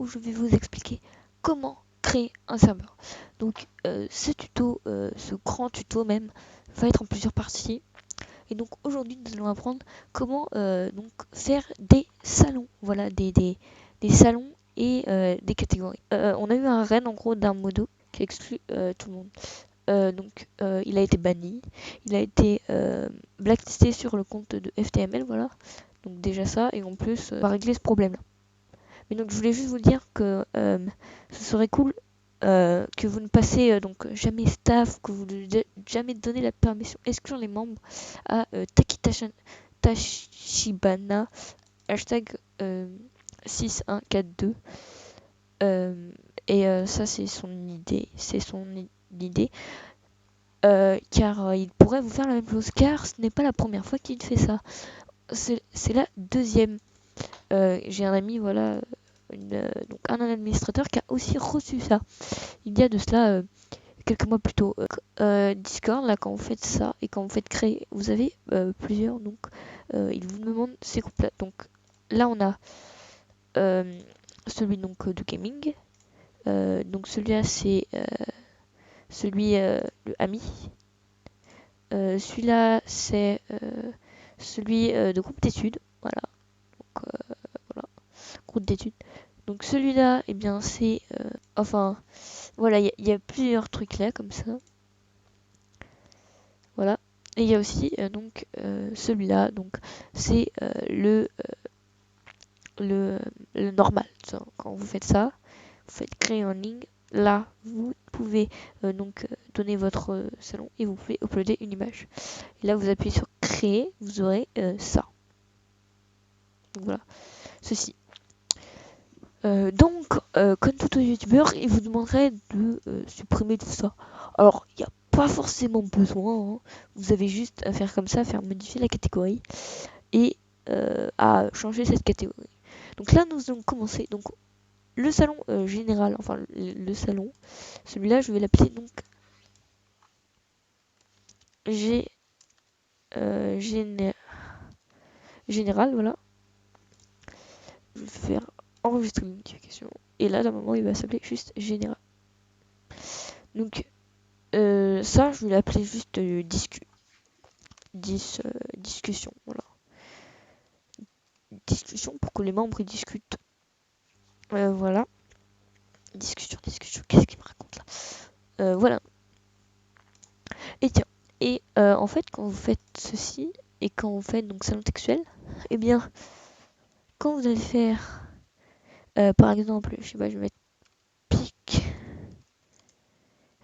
je vais vous expliquer comment créer un serveur. Donc ce tuto, ce grand tuto même, va être en plusieurs parties. Et donc aujourd'hui nous allons apprendre comment donc faire des salons. Voilà, des salons et des catégories. On a eu un raid en gros d'un modo qui exclut tout le monde. Il a été banni, il a été blacklisté sur le compte de FTML, voilà. Donc déjà ça, et en plus, on va régler ce problème-là. Mais donc je voulais juste vous dire que ce serait cool que vous ne passez donc jamais staff, que vous ne jamais donnez la permission exclure les membres à Tachibana hashtag 6142 ça c'est son idée car il pourrait vous faire la même chose car ce n'est pas la première fois qu'il fait ça, c'est la deuxième. J'ai un ami, voilà, donc un administrateur qui a aussi reçu ça. Il y a de cela quelques mois plus tôt. Discord, là, quand vous faites ça et quand vous faites créer, vous avez plusieurs. Donc, il vous demande ces groupes-là. Donc, là, on a celui donc de gaming. Donc, celui-là, c'est le ami. Celui-là, c'est celui de groupe d'études. Voilà. Donc, voilà, groupe d'études. Donc celui-là, eh bien c'est... enfin, voilà, il y a plusieurs trucs là, comme ça. Voilà. Et il y a aussi donc celui-là, donc c'est le normal. Quand vous faites ça, vous faites créer en ligne. Là, vous pouvez donc donner votre salon et vous pouvez uploader une image. Et là, vous appuyez sur créer, vous aurez ça. Donc voilà, ceci. Comme tout youtubeur, il vous demanderait de supprimer tout ça. Alors, il n'y a pas forcément besoin, hein. Vous avez juste à faire comme ça, à faire modifier la catégorie et à changer cette catégorie. Donc là, nous allons commencer. Donc, le salon général, enfin le salon, celui-là, je vais l'appeler donc G, général, voilà. Je vais faire enregistrer une notification. Et là, normalement, il va s'appeler juste général. Donc, ça, je vais l'appeler juste discussion. Voilà. Discussion pour que les membres ils discutent. Voilà. Discussion. Qu'est-ce qu'il me raconte là? Voilà. Et tiens. Et en fait, quand vous faites ceci, et quand vous faites donc salon textuel, eh bien, quand vous allez faire, par exemple, je sais pas, je vais mettre pic,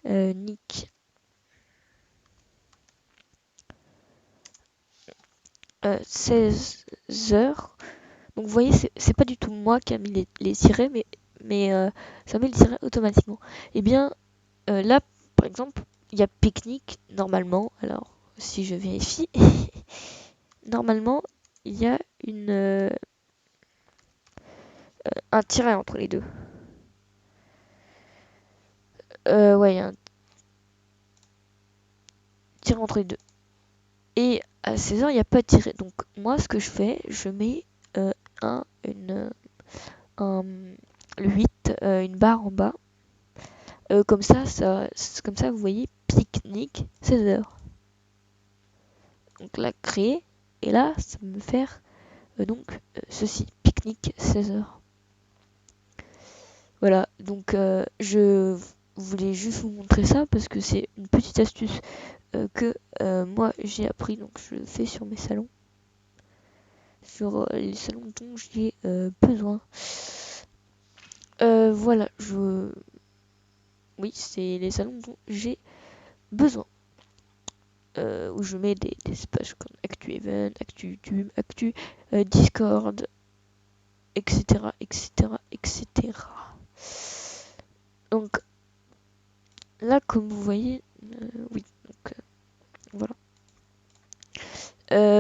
nick, 16 heures. Donc vous voyez, c'est pas du tout moi qui a mis les tirets, mais ça met le tiret automatiquement. Et bien là, par exemple, il y a pique-nique normalement. Alors, si je vérifie, normalement, il y a un tiret entre les deux. Ouais, il y a un tiret entre les deux. Et à 16h, il n'y a pas de tiret. Donc, moi, ce que je fais, je mets le 8, une barre en bas. Comme ça, vous voyez, pique-nique, 16h. Donc là, créer. Et là, ça va me faire ceci, pique-nique, 16h. Voilà, donc je voulais juste vous montrer ça parce que c'est une petite astuce que moi j'ai appris, donc je le fais sur mes salons. Sur les salons dont j'ai besoin. Voilà, oui, c'est les salons dont j'ai besoin. Où je mets des pages comme Actu Event, Actu YouTube, Actu Discord, etc. Donc là, comme vous voyez, oui, donc voilà.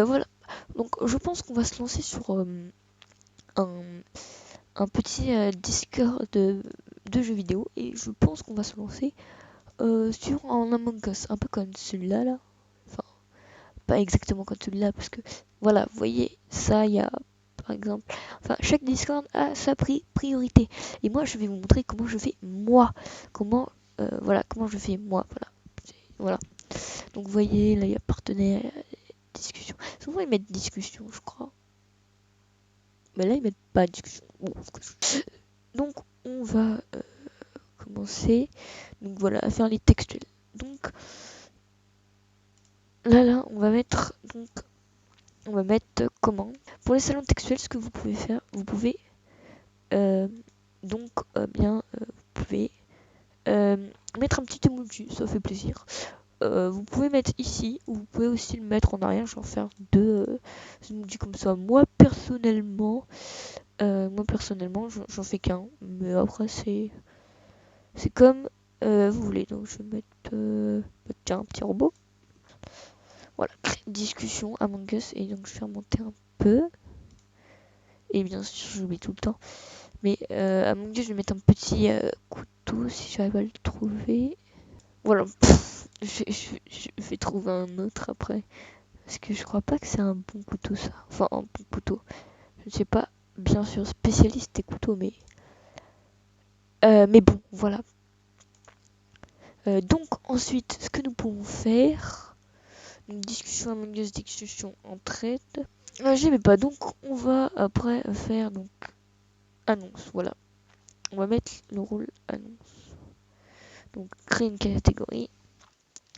Voilà. Donc je pense qu'on va se lancer sur un petit Discord de jeux vidéo et je pense qu'on va se lancer sur un Among Us, un peu comme celui-là là. Enfin, pas exactement comme celui-là parce que voilà, vous voyez, ça il y a par exemple. Enfin, chaque Discord a sa priorité. Et moi, je vais vous montrer comment je fais moi. Comment je fais moi. Voilà. Donc, vous voyez, là, il y a partenaire, discussion. Souvent, ils mettent discussion, je crois. Mais là, ils mettent pas discussion. Bon, donc, on va commencer. Donc, voilà, à faire les textuels. Donc, là, on va mettre comment. Pour les salons textuels, ce que vous pouvez faire, vous pouvez vous pouvez mettre un petit emoji, ça fait plaisir. Vous pouvez mettre ici, ou vous pouvez aussi le mettre en arrière, genre faire deux emojis comme ça. Moi personnellement, j'en fais qu'un, mais après c'est comme vous voulez. Donc je vais tiens, un petit robot. Voilà, discussion Among Us, et donc je vais remonter un peu. Et bien sûr, j'oublie tout le temps. Mais Among Us, je vais mettre un petit couteau si j'arrive à le trouver. Voilà, je vais trouver un autre après. Parce que je crois pas que c'est un bon couteau ça. Enfin, un bon couteau. Je ne sais pas, bien sûr, spécialiste des couteaux, mais bon, voilà. Donc, ensuite, ce que nous pouvons faire. Donc, discussion Among Us, discussion entraide. J'aimais pas, donc on va après faire donc annonce. Voilà. On va mettre le rôle annonce. Donc, créer une catégorie.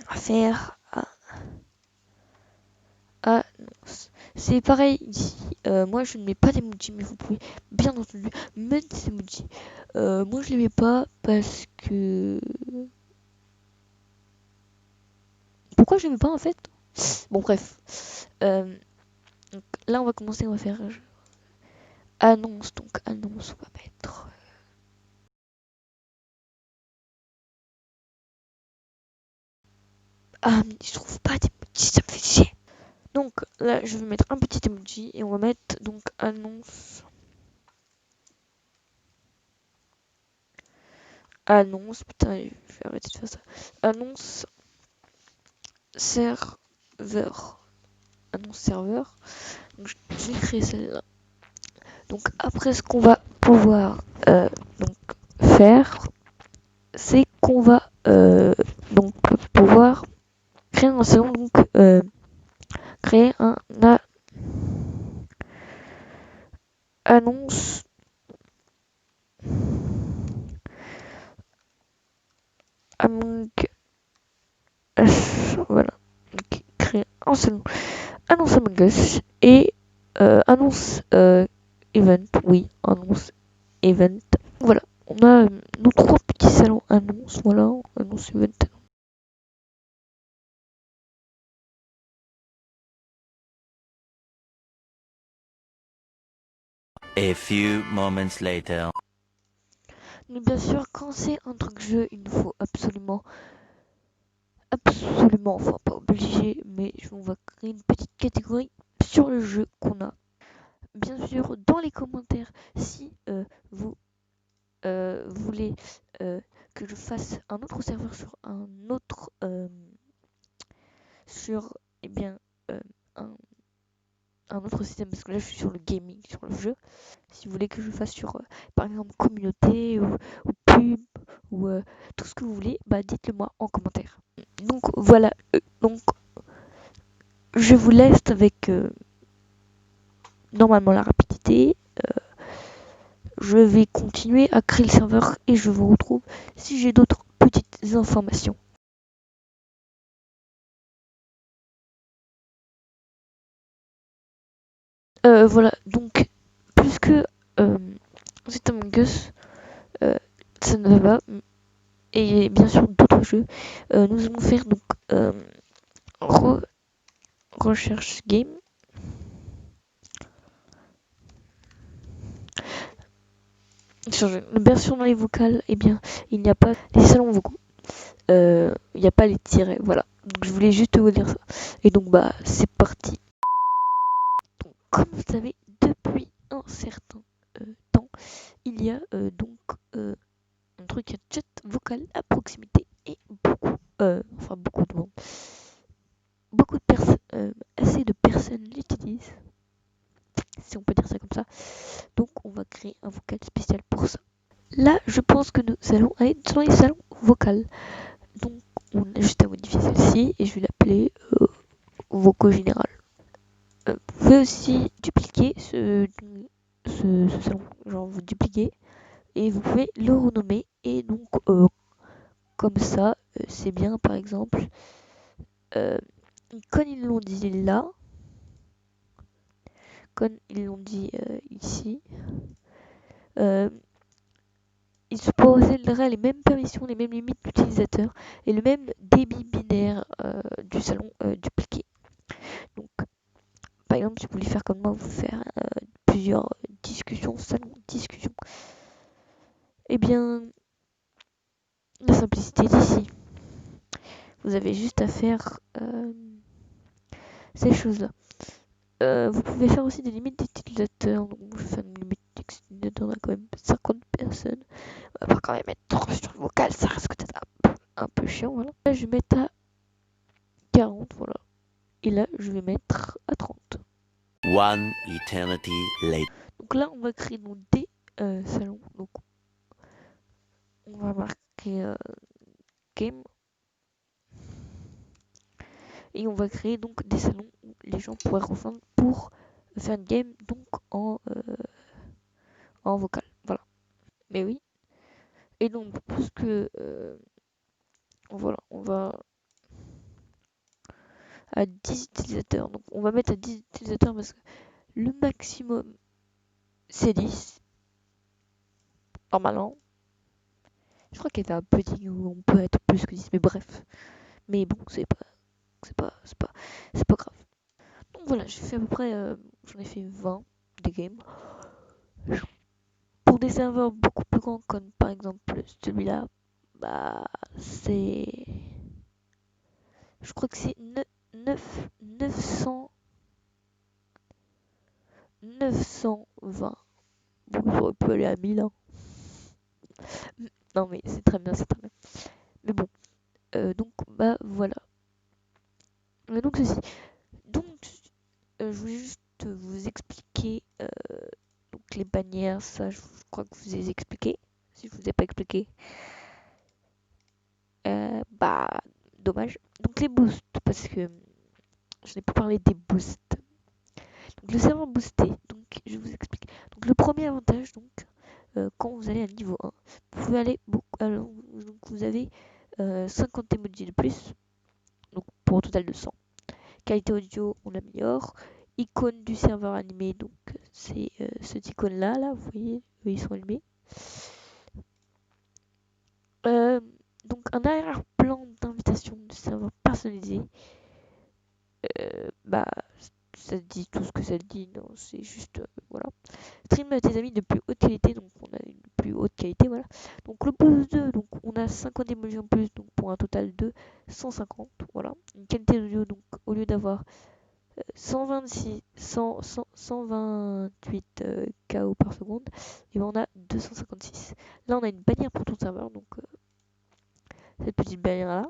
Faire annonce. C'est pareil ici. Moi, je ne mets pas d'emoji, mais vous pouvez bien entendu mettre des emojis. Moi, je les mets pas parce que. Pourquoi je les mets pas en fait? Bon, bref. Donc, là, on va commencer. On va faire annonce. Donc, annonce, on va mettre. Ah, mais je trouve pas d'emoji, ça me fait chier. Donc, là, je vais mettre un petit emoji et on va mettre donc annonce. Annonce, putain, je vais arrêter de faire ça. Annonce serveur. Annonce serveur. Donc, je vais créer celle-là. Donc, après, ce qu'on va pouvoir donc, faire, c'est qu'on va donc pouvoir créer un salon, donc créer un annonce Among Us. Voilà. Donc, créer un salon annonce Among Us et annonce event. Oui, annonce event. Voilà. On a nos trois petits salons annonce. Voilà, annonce event. A few moments later. Mais bien sûr, quand c'est un truc jeu, il nous faut absolument, enfin pas obligé, mais on va créer une petite catégorie sur le jeu qu'on a. Bien sûr, dans les commentaires, si vous voulez que je fasse un autre serveur sur un autre, sur, eh bien, un, un autre système, parce que là je suis sur le gaming, sur le jeu. Si vous voulez que je fasse sur, par exemple, communauté ou pub ou tout ce que vous voulez, bah dites-le moi en commentaire. Donc voilà, donc je vous laisse avec normalement la rapidité. Je vais continuer à créer le serveur et je vous retrouve si j'ai d'autres petites informations. Voilà, donc puisque c'est Among Us, euh, ça ne va pas, et bien sûr d'autres jeux, nous allons faire donc recherche game. Bien sûr dans les vocales, eh bien il n'y a pas les salons vocaux. Il n'y a pas les tirets, voilà. Donc je voulais juste vous dire ça. Et donc bah c'est parti. Donc comme vous savez, depuis un certain temps, il y a donc un truc à chat vocal à proximité et beaucoup de monde, beaucoup de personnes, assez de personnes l'utilisent, si on peut dire ça comme ça. là, je pense que nous allons aller dans les salons vocaux. Donc, on a juste à modifier celle-ci et je vais l'appeler vocaux général. Vous pouvez aussi dupliquer ce salon, genre vous dupliquez et vous pouvez le renommer et donc comme ça, c'est bien par exemple. Euh, Comme ils l'ont dit là, comme ils l'ont dit ici, euh, il se posséderait les mêmes permissions, les mêmes limites d'utilisateur et le même débit binaire du salon dupliqué. Donc, par exemple, si vous voulez faire comme moi, vous faire plusieurs discussions, salon discussion, eh bien, la simplicité d'ici. Vous avez juste à faire ces choses-là. Vous pouvez faire aussi des limites d'utilisateurs. Donc, je vais faire une limite d'utilisateurs, on a quand même 50 personnes. On va pas quand même mettre trop sur le vocal, ça risque d'être un peu chiant. Voilà. Là, je vais mettre à 40, voilà. Et là, je vais mettre à 30. One eternity later. Donc là, on va créer nos des salons. Donc, on va marquer game. Et on va créer donc des salons où les gens pourraient rejoindre pour faire une game donc en vocal. Voilà. Mais oui. Et donc, puisque voilà, on va à 10 utilisateurs. Donc, on va mettre à 10 utilisateurs parce que le maximum, c'est 10. Normalement. Je crois qu'il y avait un petit où on peut être plus que 10, mais bref. Mais bon, c'est pas grave. Donc voilà, j'ai fait à peu près, j'en ai fait 20 des games. Pour des serveurs beaucoup plus grands, comme par exemple celui-là, bah, c'est. Je crois que c'est 900, 920. Bon, j'aurais pu aller à 1000, hein. Non, mais c'est très bien, c'est très bien. Mais bon, donc, bah voilà. Donc, ceci. Donc, je voulais juste vous expliquer donc les bannières, ça, je crois que je vous ai expliqué. Si je vous ai pas expliqué, bah, dommage. Donc, les boosts, parce que je n'ai pas parlé des boosts. Donc, le serveur boosté, donc, je vous explique. Donc, le premier avantage, donc, quand vous allez à niveau 1, vous pouvez aller beaucoup. Alors, donc, vous avez 50 emojis de plus, donc pour un total de 100. Qualité audio, on l'améliore. Icône du serveur animé, donc c'est cette icône là, vous voyez, ils sont animés. Euh, donc un arrière-plan d'invitation de serveur personnalisé. Bah, ça dit tout ce que ça dit, non, c'est juste, voilà. Stream à tes amis de plus haute qualité, donc on a une plus haute qualité, voilà. Donc le boost 2, donc on a 50 émojis en plus, donc pour un total de 150, voilà. Une qualité audio, donc au lieu d'avoir 126, 128 KO par seconde, et ben on a 256. Là, on a une bannière pour ton serveur, donc cette petite bannière là.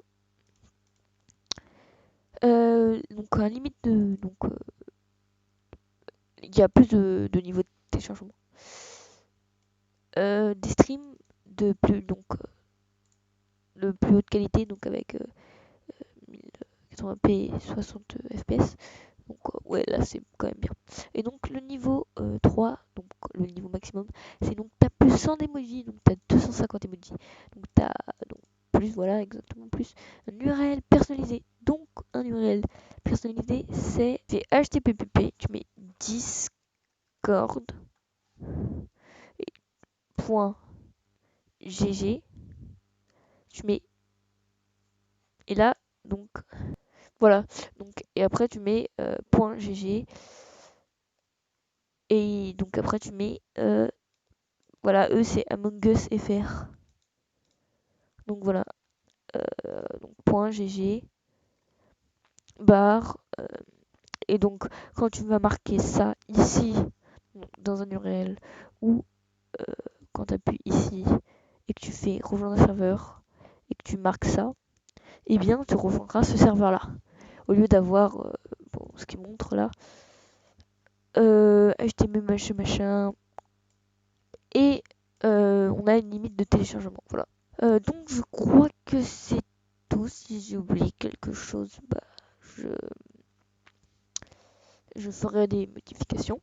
Donc à la limite de, donc il y a plus de niveaux de téléchargement. Des streams de plus donc de plus haute qualité, donc avec 1080p 60 fps. Donc ouais, là c'est quand même bien. Et donc le niveau 3, donc le niveau maximum, c'est donc t'as plus 100 emojis, donc t'as 250 emojis. Donc t'as donc plus, voilà, exactement plus. Un URL personnalisé. Donc un URL personnalisé, c'est HTTP, tu mets discord point gg, tu mets et là donc voilà, donc et après tu mets point gg et donc après tu mets voilà, eux c'est Among Us FR. Donc voilà, donc point GG, barre, et donc quand tu vas marquer ça ici, dans un URL, ou quand tu appuies ici, et que tu fais rejoindre un serveur, et que tu marques ça, eh bien tu rejoindras ce serveur-là. Au lieu d'avoir, bon, ce qui montre là, HTML machin, et on a une limite de téléchargement. Voilà. Donc je crois que c'est tout. Si j'ai oublié quelque chose, bah, je, je ferai des modifications.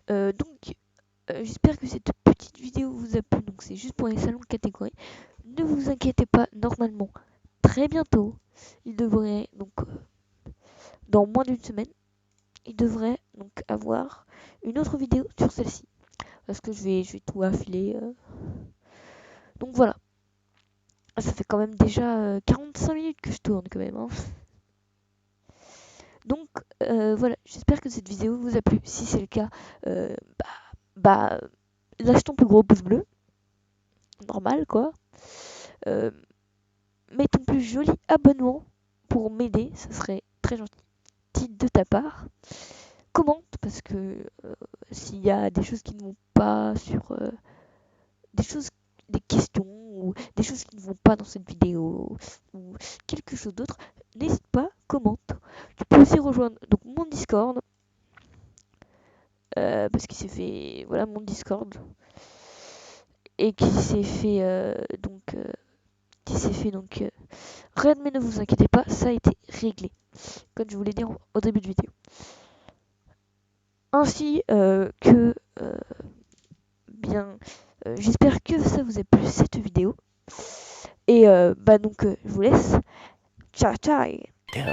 Donc j'espère que cette petite vidéo vous a plu. Donc c'est juste pour les salons de catégorie. Ne vous inquiétez pas, normalement, très bientôt, il devrait, donc dans moins d'une semaine, il devrait donc avoir une autre vidéo sur celle-ci. Parce que je vais tout affiler. Donc voilà. Ça fait quand même déjà 45 minutes que je tourne quand même. Hein. Donc voilà, j'espère que cette vidéo vous a plu. Si c'est le cas, euh, bah, lâche ton plus gros pouce bleu. Normal quoi. Euh, Mets ton plus joli abonnement pour m'aider. Ça serait très gentil de ta part. Commente parce que s'il y a des choses qui ne vont pas sur des choses, des questions ou des choses qui ne vont pas dans cette vidéo ou quelque chose d'autre, n'hésite pas, commente. Tu peux aussi rejoindre donc mon Discord parce qu'il s'est fait voilà mon Discord et qui s'est fait Red, mais ne vous inquiétez pas, ça a été réglé comme je vous l'ai dit au début de vidéo. Ainsi que bien j'espère que ça vous a plu cette vidéo et bah donc je vous laisse. Ciao ciao. Tell